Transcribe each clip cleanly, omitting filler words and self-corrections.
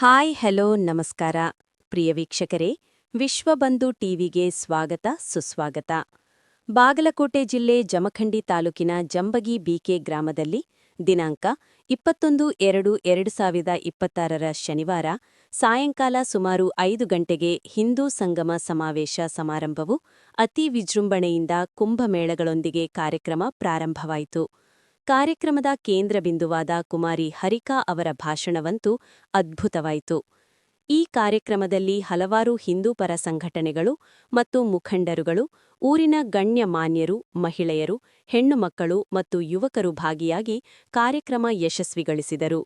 Hi hello ನಮಸ್ಕಾರ ಪ್ರಿಯ ವೀಕ್ಷಕರೇ, ವಿಶ್ವಬಂಧು ಟಿವಿಗೆ ಸ್ವಾಗತ ಸುಸ್ವಾಗತ. ಬಾಗಲಕೋಟೆ ಜಿಲ್ಲೆ ಜಮಖಂಡಿ ತಾಲೂಕಿನ ಜಂಬಗಿ ಬಿಕೆ ಗ್ರಾಮದಲ್ಲಿ ದಿನಾಂಕ 21-2-2026 ಶನಿವಾರ ಸಾಯಂಕಾಲ ಸುಮಾರು 5 ಗಂಟೆಗೆ ಹಿಂದೂ ಸಂಗಮ ಸಮಾವೇಶ ಸಮಾರಂಭವು ಅತಿ ವಿಜೃಂಭಣೆಯಿಂದ ಕುಂಭಮೇಳಗಳೊಂದಿಗೆ ಕಾರ್ಯಕ್ರಮ ಪ್ರಾರಂಭವಾಯಿತು. ಕಾರ್ಯಕ್ರಮದ ಕೇಂದ್ರ ಬಿಂದುವಾದ ಕುಮಾರಿ ಹರಿಕಾ ಅವರ ಭಾಷಣವಂತೂ ಅದ್ಭುತವಾಯಿತು. ಈ ಕಾರ್ಯಕ್ರಮದಲ್ಲಿ ಹಲವಾರು ಹಿಂದೂಪರ ಸಂಘಟನೆಗಳು ಮತ್ತು ಮುಖಂಡರುಗಳು, ಊರಿನ ಗಣ್ಯಮಾನ್ಯರು, ಮಹಿಳೆಯರು, ಹೆಣ್ಣು ಮಕ್ಕಳು ಮತ್ತು ಯುವಕರು ಭಾಗಿಯಾಗಿ ಕಾರ್ಯಕ್ರಮ ಯಶಸ್ವಿಗೊಳಿಸಿದರು.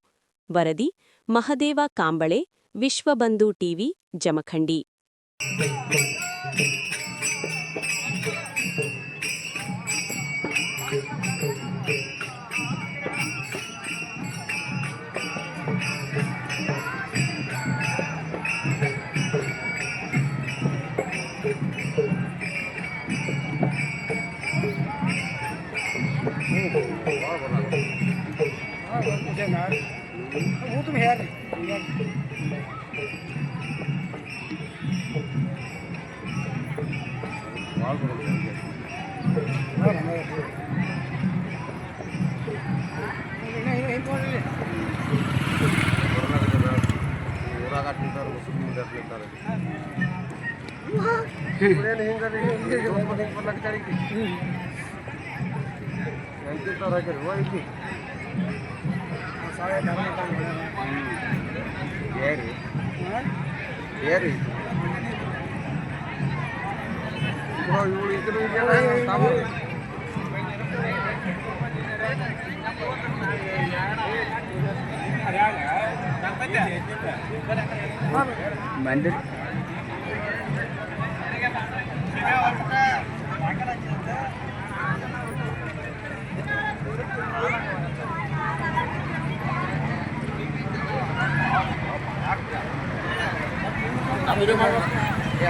ವರದಿ ಮಹದೇವ ಕಾಂಬಳೆ, ವಿಶ್ವಬಂಧು ಟಿವಿ, ಜಮಖಂಡಿ.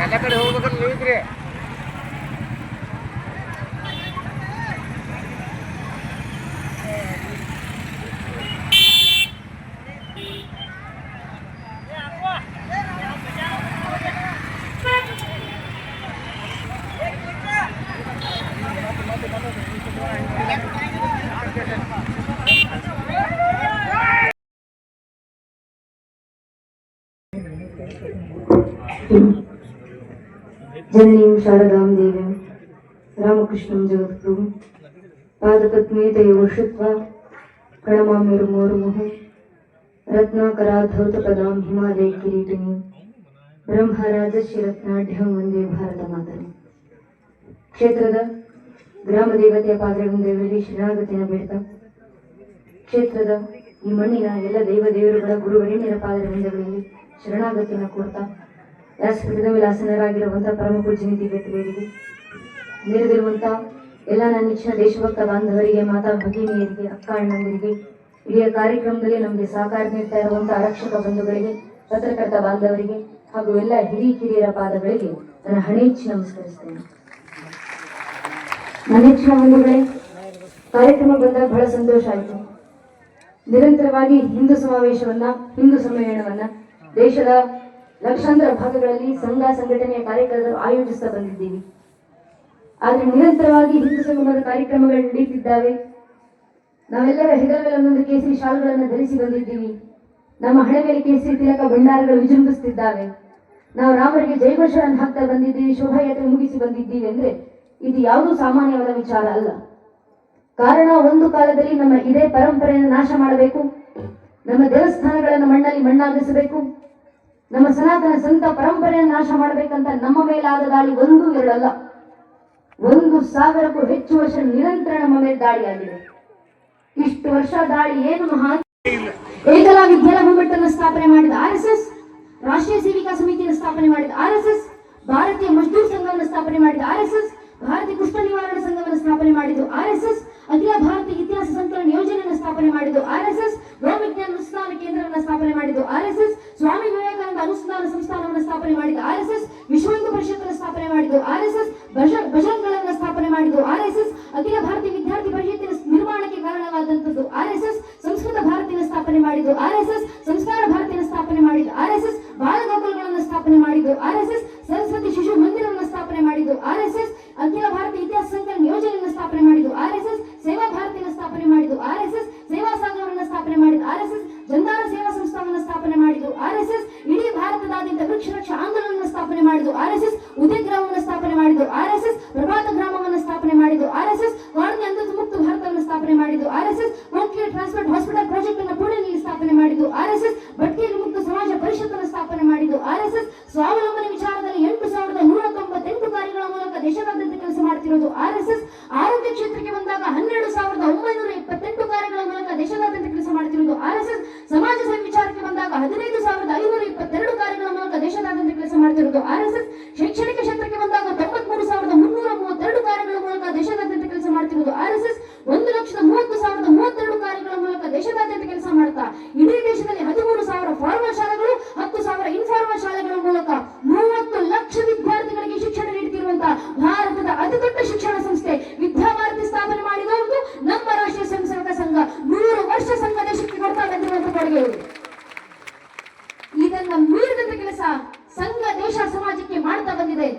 ಎಲ್ಲ ಕಡೆ ಹೋಗ್ಬೇಕಂತ ನೀವಿದ್ರಿ. जननीं शारदां देवीं रामकृष्णं जगद्गुरुं पादपद्मे तयोः श्रुत्वा प्रणमाम्यरुमुहुः रत्नाकराधौतपदां हिमालयकिरीटिनीं ब्रह्मराजस्य रत्नाढ्यं वन्दे भारतमातರಂ. ಕ್ಷೇತ್ರದ ಗ್ರಾಮ ದೇವತೆಯ ಪಾದಗಳಿಂದ ಶರಣಾಗತಿಯನ್ನು ಬೇಡ್ತಾ, ಕ್ಷೇತ್ರದ ಈ ಮಣ್ಣಿನ ಎಲ್ಲ ದೇವದೇವರುಗಳ ಗುರುವರಿಣ್ಯರ ಪಾದಗಳಿಂದ ಶರಣಾಗತಿಯನ್ನು ಕೊಡ್ತಾ, ರಾಷ್ಟ್ರಪತಿದ ಮೇಲೆ ಆಸನರಾಗಿರುವಂತಹ ಪರಮ ಪೂಜ್ಯ ದಿವ್ಯತೆಯರಿಗೆ, ನೆರೆದಿರುವಂಥ ಎಲ್ಲ ನನ್ನ ನೆಚ್ಚಿನ ದೇಶಭಕ್ತ ಬಾಂಧವರಿಗೆ, ಮಾತಾ ಭಗಿನಿಯರಿಗೆ, ಅಕ್ಕ ಅಣ್ಣಂದಿರಿಗೆ, ಇಡೀ ಕಾರ್ಯಕ್ರಮದಲ್ಲಿ ನಮಗೆ ಸಹಕಾರ ನೀಡ್ತಾ ಇರುವಂತಹ ಆರಕ್ಷಕ ಬಂಧುಗಳಿಗೆ, ಪತ್ರಕರ್ತ ಬಾಂಧವರಿಗೆ ಹಾಗೂ ಎಲ್ಲ ಹಿರಿಯರ ಪಾದಗಳಿಗೆ ನನ್ನ ಹಣೆಚ್ಚಿ ನಮಸ್ಕರಿಸ್ತೇನೆ. ನನ್ನ ನೆಚ್ಚಿನ ಬಂಧುಗಳೇ, ಕಾರ್ಯಕ್ರಮ ಬಂದಾಗ ಬಹಳ ಸಂತೋಷ ಆಯಿತು. ನಿರಂತರವಾಗಿ ಹಿಂದೂ ಸಮಾವೇಶವನ್ನ, ಹಿಂದೂ ಸಮ್ಮೇಳನವನ್ನ ದೇಶದ ಲಕ್ಷಾಂತರ ಭಾಗಗಳಲ್ಲಿ ಸಂಘ ಸಂಘಟನೆಯ ಕಾರ್ಯಕ್ರಮಗಳು ಆಯೋಜಿಸ್ತಾ ಬಂದಿದ್ದೀವಿ. ಆದ್ರೆ ನಿರಂತರವಾಗಿ ಹಿಂದೂ ಸಂಗಮದ ಕಾರ್ಯಕ್ರಮಗಳು ನಡೀತಿದ್ದಾವೆ. ನಾವೆಲ್ಲರ ಹೆಗಲ ಮೇಲೆ ಒಂದೊಂದು ಕೇಸರಿ ಶಾಲುಗಳನ್ನು ಧರಿಸಿ ಬಂದಿದ್ದೀವಿ. ನಮ್ಮ ಹಣೆ ಮೇಲೆ ಕೇಸರಿ ತಿಲಕ ಭಂಡಾರಗಳು ವಿಜೃಂಭಿಸುತ್ತಿದ್ದಾವೆ. ನಾವು ರಾಮರಿಗೆ ಜಯಘೋಷಗಳನ್ನು ಹಾಕ್ತಾ ಬಂದಿದ್ದೀವಿ, ಶೋಭಾಯಾತ್ರೆ ಮುಗಿಸಿ ಬಂದಿದ್ದೀವಿ. ಅಂದ್ರೆ ಇದು ಯಾವುದೂ ಸಾಮಾನ್ಯವಾದ ವಿಚಾರ ಅಲ್ಲ. ಕಾರಣ, ಒಂದು ಕಾಲದಲ್ಲಿ ನಮ್ಮ ಇದೇ ಪರಂಪರೆಯನ್ನು ನಾಶ ಮಾಡಬೇಕು, ನಮ್ಮ ದೇವಸ್ಥಾನಗಳನ್ನು ಮಣ್ಣಲ್ಲಿ ಮಣ್ಣಾಗಿಸಬೇಕು, ನಮ್ಮ ಸನಾತನ ಸಂತ ಪರಂಪರೆಯನ್ನು ನಾಶ ಮಾಡಬೇಕಂತ ನಮ್ಮ ಮೇಲಾದ ದಾಳಿ 1-2 ಅಲ್ಲ, 1,000ಕ್ಕೂ ಹೆಚ್ಚು ವರ್ಷ ನಿರಂತರ ನಮ್ಮ ಮೇಲೆ ದಾಳಿಯಾಗಿದೆ. ಇಷ್ಟು ವರ್ಷ ದಾಳಿ ಏನು ಮಹಾ ಏಕಲಾ ವಿದ್ಯಾಲಯ ಮೂವ್ಮೆಂಟ್ ಸ್ಥಾಪನೆ ಮಾಡಿದ RSS, ರಾಷ್ಟ್ರೀಯ ಸೇವಿಕಾ ಸಮಿತಿಯನ್ನು ಸ್ಥಾಪನೆ ಮಾಡಿದ RSS, ಭಾರತೀಯ ಮಜ್ದೂರ್ ಸಂಘವನ್ನು ಸ್ಥಾಪನೆ ಮಾಡಿದ RSS, ಭಾರತೀಯ ಕುಷ್ಠ ನಿವಾರಣಾ ಸಂಘವನ್ನು ಸ್ಥಾಪನೆ ಮಾಡಿದ್ದು RSS, ಅಖಿಲ ಭಾರತೀಯ ಇತಿಹಾಸ ಸಂಕಲನ ಯೋಜನೆಯನ್ನು ಸ್ಥಾಪನೆ ಮಾಡಿದ್ದು RSS, ಗೋವಿಜ್ಞಾನ ಅನುಷ್ಠಾನ ಕೇಂದ್ರವನ್ನು ಸ್ಥಾಪನೆ ಮಾಡಿದ್ದು RSS, ಸ್ವಾಮಿ ವಿವೇಕಾನಂದ ಅನುಷ್ಠಾನ ಸಂಸ್ಥಾನವನ್ನು ಸ್ಥಾಪನೆ ಮಾಡಿದ್ದು RSS, ವಿಶ್ವ ಹಿಂದೂ ಪರಿಷತ್ತನ್ನು ಸ್ಥಾಪನೆ ಮಾಡಿದ್ದು RSS, ಭಜನ್ಗಳನ್ನು ಸ್ಥಾಪನೆ ಮಾಡಿದ್ದು RSS, ಅಖಿಲ ಭಾರತೀಯ ವಿದ್ಯಾರ್ಥಿ ಪರಿಷತ್ತಿನ ನಿರ್ಮಾಣಕ್ಕೆ ಕಾರಣವಾದಂತದ್ದು RSS, ಸಂಸ್ಕೃತ ಭಾರತಿಯನ್ನು ಸ್ಥಾಪನೆ ಮಾಡಿದ್ದು RSS, ಸಂಸ್ಕಾರ ಭಾರತಿಯನ್ನು ಸ್ಥಾಪನೆ ಮಾಡಿದ್ದು ಸ್ವಾವಲಂಬನೆ ವಿಚಾರದಲ್ಲಿ 8,198 ಕಾರ್ಯಗಳ ಮೂಲಕ ದೇಶದಾದ್ಯಂತ ಕೆಲಸ ಮಾಡ್ತಿರೋದು RSS. ಆರೋಗ್ಯ ಕ್ಷೇತ್ರಕ್ಕೆ ಬಂದಾಗ 12,928 ಕಾರ್ಯಗಳ ಮೂಲಕ ದೇಶದಾದ್ಯಂತ ಕೆಲಸ ಮಾಡ್ತಿರೋದು RSS. ಸಮಾಜ ಸೇವೆ ವಿಚಾರಕ್ಕೆ ಬಂದಾಗ 15,522 ಕಾರ್ಯಗಳ ಮೂಲಕ ದೇಶದಾದ್ಯಂತ ಕೆಲಸ ಮಾಡ್ತಿರೋದು RSS. ಶೈಕ್ಷಣಿಕ ಕ್ಷೇತ್ರಕ್ಕೆ ಬಂದಾಗ 93,332 ಕಾರ್ಯಗಳ ಮೂಲಕ ದೇಶದಾದ್ಯಂತ ಕೆಲಸ ಮಾಡ್ತಿರೋದು RSS. 1,30,30,32 ಕಾರ್ಯಗಳ ಮೂಲಕ ದೇಶದಾದ್ಯಂತ ಕೆಲಸ ಮಾಡ್ತಾ ಇಡೀ ದೇಶದಲ್ಲಿ 13,000 ಫಾರ್ಮಲ್ ಶಾಲೆಗಳು, 10,000 ಇನ್ಫಾರ್ಮಲ್ ಶಾಲೆಗಳ ಮೂಲಕ 30 ಲಕ್ಷ ವಿದ್ಯಾರ್ಥಿಗಳಿಗೆ ಶಿಕ್ಷಣ ನೀಡುತ್ತಿರುವಂತಹ ಭಾರತದ ಅತಿ ದೊಡ್ಡ ಶಿಕ್ಷಣ ಸಂಸ್ಥೆ ವಿದ್ಯಾಭಾರತಿ ಸ್ಥಾಪನೆ ಮಾಡಿದವರು ನಮ್ಮ ರಾಷ್ಟ್ರೀಯ ಸ್ವಯಂ ಸೇವಕ ಸಂಘ. 100 ವರ್ಷ ಸಂಘ ದೇಶಕ್ಕೆ ಕೊಡ್ತಾ ಬಂದಿರುವಂತಹ ಕೊಡುಗೆ. ಇದನ್ನ ಮೀರಿದಂತ ಕೆಲಸ ಸಂಘ ದೇಶ ಸಮಾಜಕ್ಕೆ ಮಾಡ್ತಾ ಬಂದಿದೆ.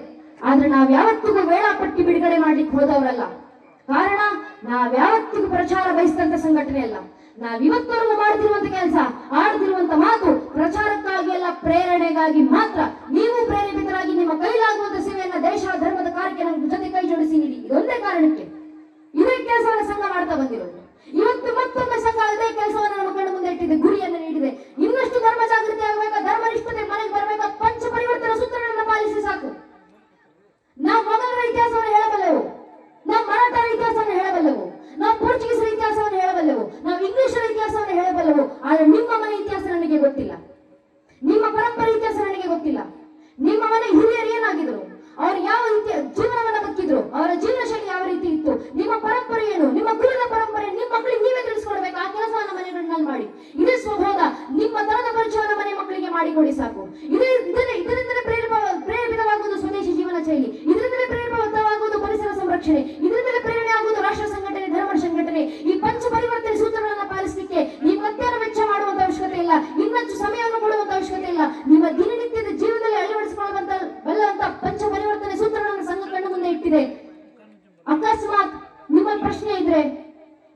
ಆದ್ರೆ ನಾವ್ಯಾವತ್ತಿಗೂ ವೇಳಾಪಟ್ಟಿ ಬಿಡುಗಡೆ ಮಾಡ್ಲಿಕ್ಕೆ ಹೋದವರಲ್ಲ. ಕಾರಣ ನಾವ್ಯಾವತ್ತಿಗೂ ಪ್ರಚಾರ ಬಯಸಿದಂತ ಸಂಘಟನೆ ಅಲ್ಲ. ನಾವಿವತ್ತವರೆಗೂ ಮಾಡ್ತಿರುವಂತ ಕೆಲಸ, ಆಡ್ತಿರುವಂತ ಮಾತು ಪ್ರಚಾರಕ್ಕಾಗಿ ಅಲ್ಲ, ಪ್ರೇರಣೆಗಾಗಿ ಮಾತ್ರ. ನೀವು ಪ್ರೇರೇಪಿತರಾಗಿ ನಿಮ್ಮ ಕೈಲಾಗುವಂತ ಸೇವೆಯನ್ನ ದೇಶ ಧರ್ಮದ ಕಾರ್ಯಕ್ಕೆ ನಮ್ಮ ಜೊತೆ ಕೈ ಜೋಡಿಸಿ ನೀಡಿ. ಇದೊಂದೇ ಕಾರಣಕ್ಕೆ ಇದೇ ಕೆಲಸವನ್ನ ಸಂಘ ಮಾಡ್ತಾ ಬಂದಿರೋದು. ಇವತ್ತು ಮತ್ತೊಮ್ಮೆ ಸಂಘ ಇದೇ ಕೆಲಸವನ್ನು ನಮ್ಮ ಕಣ್ಣು ಮುಂದೆ ಇಟ್ಟಿದೆ, ಗುರಿಯನ್ನು ನೀಡಿದೆ. ಇನ್ನಷ್ಟು ಧರ್ಮ ಜಾಗೃತಿ ಆಗಬೇಕಾ, ಧರ್ಮನಿಷ್ಠತೆ ಮನೆಗೆ ಬರಬೇಕಾ, ಪಂಚ ಪರಿವರ್ತನ ಸೂತ್ರಗಳನ್ನು ಪಾಲಿಸಿ ಸಾಕು. ನಾವು ಮೊಘಲರ ಇತಿಹಾಸವನ್ನು ಹೇಳಬಲ್ಲೆವು, ನಾವು ಮರಾಠರ ಇತಿಹಾಸವನ್ನು ಹೇಳಬಲ್ಲೆವು, ನಾವು ಪೋರ್ಚುಗೀಸರ ಇತಿಹಾಸವನ್ನು ಹೇಳಬಲ್ಲೆವು, ನಾವು ಇಂಗ್ಲಿಷರ ಇತಿಹಾಸವನ್ನು ಹೇಳಬಲ್ಲೆವು. ಆದ್ರೆ ನಿಮ್ಮ ಮನೆ ಇತಿಹಾಸ ನನಗೆ ಗೊತ್ತಿಲ್ಲ, ನಿಮ್ಮ ಪರಂಪರೆ ಇತಿಹಾಸ ನನಗೆ ಗೊತ್ತಿಲ್ಲ. ನಿಮ್ಮ ಮನೆ ಹಿರಿಯರು ಏನಾಗಿದ್ರು, ಅವರು ಯಾವ ರೀತಿಯ ಜೀವನವನ್ನ ಬದುಕಿದ್ರು, ಅವರ ಜೀವನ ಶೈಲಿ ಯಾವ ರೀತಿ ಇತ್ತು, ನಿಮ್ಮ ಪರಂಪರೆ ಏನು, ನಿಮ್ಮ ಕುಲದ ಪರಂಪರೆ ನಿಮ್ಮ ಮಕ್ಕಳಿಗೆ ನೀವೇ ತಿಳಿಸ್ಕೊಡ್ಬೇಕು. ಆ ಕೆಲಸವನ್ನು ಮನೆಗಳಲ್ಲಿ ಮಾಡಿ. ಇದೇ ಸ್ವಬೋಧ, ನಿಮ್ಮ ತನದ ಪರಿಚಯವನ್ನು ಮನೆ ಮಕ್ಕಳಿಗೆ ಮಾಡಿಕೊಡಿ ಸಾಕು. ಇದರಿಂದಲೇ ಪ್ರೇರೇಪಿತವಾಗುವುದು ಸ್ವದೇಶಿ ಜೀವನ ಶೈಲಿ, ಇದರಿಂದಲೇ ಪ್ರೇರೇಪಿತವಾಗುವುದು ಪರಿಸರ ಸಂರಕ್ಷಣೆ, ಇದರಿಂದಲೇ ಪ್ರೇರಣೆ ಆಗುವುದು ರಾಷ್ಟ್ರ ಸಂಘಟನೆ, ಧರ್ಮ ಸಂಘಟನೆ. ಈ ಪಂಚ ಪರಿವರ್ತನೆ ಸೂತ್ರಗಳನ್ನು ಪಾಲಿಸಲಿಕ್ಕೆ ನೀವು ಅತ್ಯಂತ ವೆಚ್ಚ ಮಾಡುವಂತ ಅವಶ್ಯಕತೆ ಇಲ್ಲ, ಇನ್ನಷ್ಟು ಸಮಯವನ್ನು ಕೊಡುವಂತ ಅವಶ್ಯಕತೆ ಇಲ್ಲ. ನಿಮ್ಮ ದಿನನಿತ್ಯದ ಜೀವನದಲ್ಲಿ ಅಳವಡಿಸಿಕೊಳ್ಳುವಂತ ಬಲ್ಲಂತ ಪಂಚ ಪರಿವರ್ತನೆ ಸೂತ್ರಗಳನ್ನು ಸಂಘ ಕಣ್ಣು ಮುಂದೆ ಇಟ್ಟಿದೆ. ಅಕಸ್ಮಾತ್ ನಿಮ್ಮ ಪ್ರಶ್ನೆ ಇದ್ರೆ,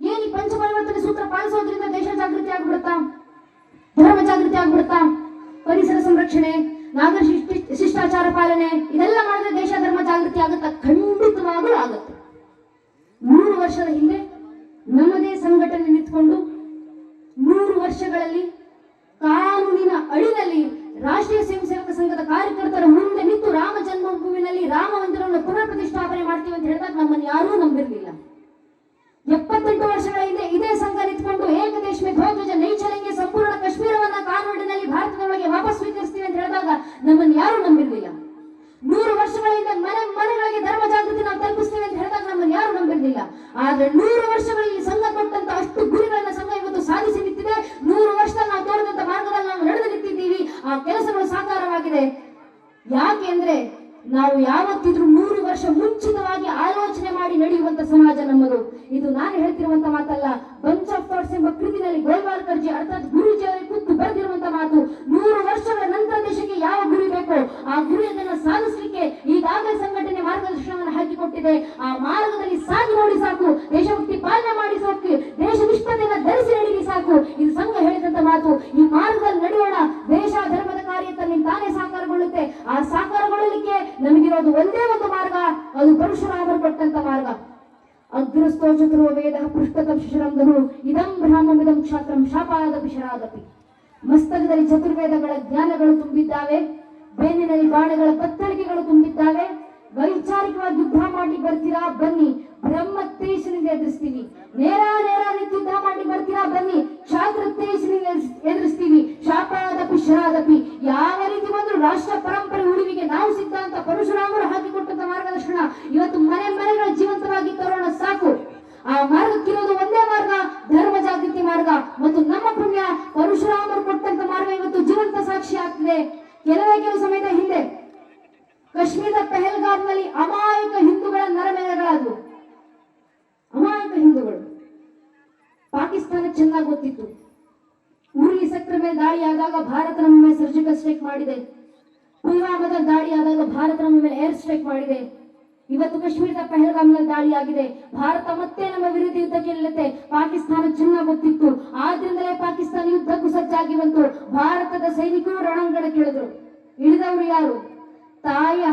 ಏನ್ ಈ ಪಂಚ ಪರಿವರ್ತನೆ ಸೂತ್ರ ಪಾಲಿಸೋದ್ರಿಂದ ದೇಶ ಜಾಗೃತಿ ಆಗ್ಬಿಡುತ್ತಾ, ಧರ್ಮ ಜಾಗೃತಿ ಆಗ್ಬಿಡುತ್ತಾ, ಪರಿಸರ ಸಂರಕ್ಷಣೆ, ನಾಗರಿಕ ಶಿಷ್ಟಾಚಾರ ಪಾಲನೆ ಇದೆಲ್ಲ ಮಾಡಿದ್ರೆ ದೇಶ ಧರ್ಮ ಜಾಗೃತಿ ಆಗುತ್ತಾ? ಖಂಡಿತವಾಗಲೂ ಆಗುತ್ತೆ. 100 ವರ್ಷದ ಹಿಂದೆ ನಮ್ಮದೇ ಸಂಘಟನೆ ನಿಂತ್ಕೊಂಡು 100 ವರ್ಷಗಳಲ್ಲಿ ಕಾನೂನಿನ ಅಡಿನಲ್ಲಿ ರಾಷ್ಟ್ರೀಯ ಸ್ವಯಂ ಸೇವಕ ಸಂಘದ ಕಾರ್ಯಕರ್ತರ ಮುಂದೆ ನಿಂತು ರಾಮ ಜನ್ಮಭೂಮಿನಲ್ಲಿ ರಾಮ ಮಂದಿರವನ್ನು ಪುನರ್ ಪ್ರತಿಷ್ಠಾಪನೆ ಮಾಡ್ತೀವಿ ಅಂತ ಹೇಳಿದಾಗ ನಮ್ಮನ್ನು ಯಾರೂ ನಂಬಿರಲಿಲ್ಲ. 78 ವರ್ಷಗಳ ಹಿಂದೆ ಇದೇ ಸಂಘ ನಿಂತ್ಕೊಂಡು ಏಕದೇಶ ಮೇ ಧ್ವಜ ನೈ ಚಲೆಂಗೆ, ಸಂಪೂರ್ಣ ಕಾಶ್ಮೀರವನ್ನ ಕಾನೂನಿನಲ್ಲಿ ಭಾರತದೊಳಗೆ ವಾಪಸ್ ಸ್ವೀಕರಿಸ್ತೀವಿ ಅಂತ ಹೇಳಿದಾಗ ನಮ್ಮನ್ನು ಯಾರೂ ನಂಬಿರಲಿಲ್ಲ. 100 ವರ್ಷಗಳ ಹಿಂದೆ ಮನೆಗಳಿಗೆ ಧರ್ಮ ಜಾಗೃತಿ ನಾವು ತಲುಪಿಸ್ತೀವಿ ಅಂತ ಹೇಳಿದಾಗ ನಮ್ಮನ್ನು ಯಾರು ನಂಬಿರಲಿಲ್ಲ. ಆದ್ರೆ 100 ವರ್ಷಗಳಲ್ಲಿ ಸಂಘ ಕೊಟ್ಟಂತ ಅಷ್ಟು ಗುರಿಗಳನ್ನ ಸಂಘ ಇವತ್ತು ಸಾಧಿಸಿ ನಿಂತಿದೆ. 100 ವರ್ಷದಲ್ಲಿ ನಾವು ತೋರಿದಂತ ಮಾರ್ಗದಲ್ಲಿ ನಾವು ನಡೆದು ನಿಂತಿದ್ದೀವಿ. ಆ ಕೆಲಸಗಳು ಸಾಕಾರವಾಗಿದೆ. ಯಾಕೆ ಅಂದ್ರೆ ನಾವು ಯಾವತ್ತಿದ್ರೂ 100 ವರ್ಷ ಮುಂಚಿತವಾಗಿ ಆಲೋಚನೆ ಮಾಡಿ ನಡೆಯುವಂತ ಸಮಾಜ ನಮ್ಮದು. ಇದು ನಾನು ಹೇಳ್ತಿರುವಂತ ಮಾತಲ್ಲ, ಬಂಚ್ ಆಫ್ ಥಾಟ್ಸ್ ಎಂಬ ಕೃತಿನಲ್ಲಿ ಗೋಲ್ವಾಲ್ಕರ್ಜಿ ಅರ್ಥಾತ್ ಗುರೂಜಿ ಅವರಿಗೆ ಕೂತು ಬರೆದಿರುವಂತ ಮಾತು. 100 ವರ್ಷಗಳ ನಂತರ ದೇಶಕ್ಕೆ ಯಾವ ಗುರಿ ಬೇಕೋ ಆ ಗುರಿಯನ್ನ ಸಾಧಿಸಲಿಕ್ಕೆ ಈಗಾಗಲೇ ಸಂಘಟನೆ ಮಾರ್ಗದರ್ಶನವನ್ನು ಹಾಕಿಕೊಟ್ಟಿದೆ. ಆ ಮಾರ್ಗದಲ್ಲಿ ಸಾಗಿ ನೋಡಿ ಸಾಕು, ದೇಶಭಕ್ತಿ ಪಾಲನೆ ಮಾಡಿ ಸಾಕು, ದೇಶ ನಿಷ್ಠತೆಯನ್ನು ಧರಿಸಿ ನಡೀಲಿ ಸಾಕು. ಇದು ಸಂಘ ಹೇಳಿದಂತ ಮಾತು. ಈ ಮಾರ್ಗದಲ್ಲಿ ನಡೆಯೋಣ, ದೇಶ ಧರ್ಮದ ಕಾರ್ಯ ತನ್ನಿಂದ ತಾನೇ ಸಾಕಾರಗೊಳ್ಳುತ್ತೆ. ಆ ಸಾಕಾರಗೊಳ್ಳಲಿಕ್ಕೆ ನಮಗಿರೋದು ಒಂದೇ ಒಂದು ಮಾರ್ಗ, ಅದು ಪರಶುರಾಮರು ಕೊಟ್ಟಂತ ಮಾರ್ಗ. ಅಗ್ರಸ್ಥೋ ಚತುರೋ ವೇದ ಪೃಷ್ಠತಃ ಶಿಶಿರಂ ಧನು ಇದಂ ಬ್ರಾಹ್ಮಮಿದಂ ಕ್ಷಾತ್ರಂ ಶಾಪಾದಪಿ ಶರಾದಪಿ. ಮಸ್ತಕದಲ್ಲಿ ಚತುರ್ವೇದಗಳ ಜ್ಞಾನಗಳು ತುಂಬಿದ್ದಾವೆ, ಬೆನ್ನಿನಲ್ಲಿ ಬಾಣಗಳ ಬತ್ತಳಿಕೆಗಳು ತುಂಬಿದ್ದಾವೆ. ವೈಚಾರಿಕವಾಗಿ ಯುದ್ಧ ಮಾಡ್ಲಿಕ್ಕೆ ಬರ್ತೀರಾ ಬನ್ನಿ, ಬ್ರಹ್ಮ ತೇಜಸ್ಸಿನಿಂದ ಎದುರಿಸ್ತೀವಿ. ನೇರ ನಿಂತು ಯುದ್ಧ ಮಾಡ್ಲಿಕ್ಕೆ ಬರ್ತೀರಾ ಬನ್ನಿ, ಕ್ಷಾತ್ರ ತೇಜಸ್ಸಿನಿಂದ ಎದುರಿಸ್ತೀವಿ. ಶಾಪಾದಪಿ ಶರಾದಪಿ. ಯಾವ ರೀತಿ ಬಂದ್ರು ರಾಷ್ಟ್ರ ಪರಂಪರೆ ಉಳಿವಿಗೆ ನಾವು ಸಿದ್ಧಾಂತ ಪರಶುರಾಮರು ಹಾಕಿಕೊಟ್ಟಂತ ಮಾರ್ಗದರ್ಶನ ಇವತ್ತು ಮನೆಗಳ ಜೀವಂತವಾಗಿ ತರೋಣ ಸಾಕು. ಆ ಮಾರ್ಗಕ್ಕಿರೋದು ಒಂದೇ ಮಾರ್ಗ, ಧರ್ಮ ಜಾಗೃತಿ ಮಾರ್ಗ. ಮತ್ತು ನಮ್ಮ ಪುಣ್ಯ ಪರಶುರಾಮರು ಕೊಟ್ಟಂತ ಮಾರ್ಗ ಇವತ್ತು ಜೀವಂತ ಸಾಕ್ಷಿ ಆಗ್ತಿದೆ. ಕೆಲವು ಸಮಯದ ಹಿಂದೆ ಕಾಶ್ಮೀರದ ಪೆಹಲ್ಗಾಮ್ನಲ್ಲಿ ಅಮಾಯಕ ಹಿಂದೂಗಳ ನರಮೇಧಗಳಾದವು. ಅಮಾಯಕ ಹಿಂದೂಗಳು. ಪಾಕಿಸ್ತಾನ ಚೆನ್ನಾಗಿ ಗೊತ್ತಿತ್ತು. ಉರಿ ಸೆಕ್ಟರ್ ಮೇಲೆ ದಾಳಿ ಆದಾಗ ಭಾರತ ನಮ್ಮ ಮೇಲೆ ಸರ್ಜಿಕಲ್ ಸ್ಟ್ರೈಕ್ ಮಾಡಿದೆ. ಪುಲ್ವಾಮಾದ ದಾಳಿ ಆದಾಗ ಭಾರತ ನಮ್ಮ ಮೇಲೆ ಏರ್ ಸ್ಟ್ರೈಕ್ ಮಾಡಿದೆ. ಇವತ್ತು ಕಾಶ್ಮೀರದ ಪೆಹಲ್ಗಾಮ್ನಲ್ಲಿ ದಾಳಿ ಆಗಿದೆ. ಭಾರತ ಮತ್ತೆ ನಮ್ಮ ವಿರುದ್ಧ ಯುದ್ಧಕ್ಕೆ ನಿಲ್ಲುತ್ತೆ. ಪಾಕಿಸ್ತಾನ ಚೆನ್ನಾಗಿ ಗೊತ್ತಿತ್ತು. ಆದ್ರಿಂದಲೇ ಪಾಕಿಸ್ತಾನ ಯುದ್ಧಕ್ಕೂ ಸಜ್ಜಾಗಿ ಬಂತು. ಭಾರತದ ಸೈನಿಕರು ರಣಾಂಗಣಕ್ಕೆ ಇಳಿದ್ರು. ಇಳಿದವರು ಯಾರು? ತಾಯಿಯ